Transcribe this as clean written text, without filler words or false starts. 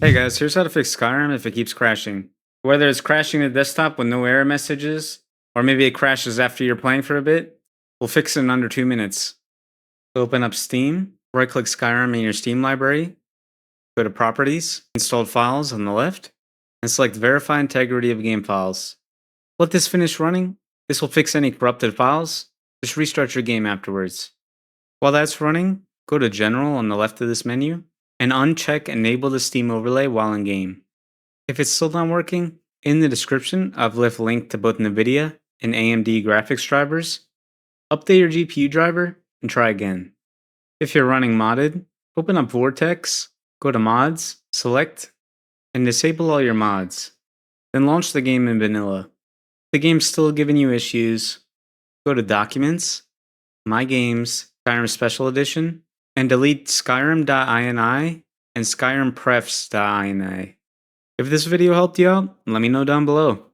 Hey guys, here's how to fix Skyrim if it keeps crashing. Whether it's crashing the desktop with no error messages, or maybe it crashes after you're playing for a bit, we'll fix it in under 2 minutes. Open up Steam, right click Skyrim in your Steam library, go to Properties, Installed Files on the left, and select Verify Integrity of Game Files. Let this finish running. This will fix any corrupted files. Just restart your game afterwards. While that's running, go to General on the left of this menu, and uncheck Enable the Steam overlay while in game. If it's still not working, in the description I've left a link to both NVIDIA and AMD graphics drivers. Update your GPU driver and try again. If you're running modded, open up Vortex, go to Mods, select, and disable all your mods. Then launch the game in vanilla. If the game's still giving you issues, go to Documents, My Games, Skyrim Special Edition, and delete Skyrim.ini and SkyrimPrefs.ini. If this video helped you out, let me know down below.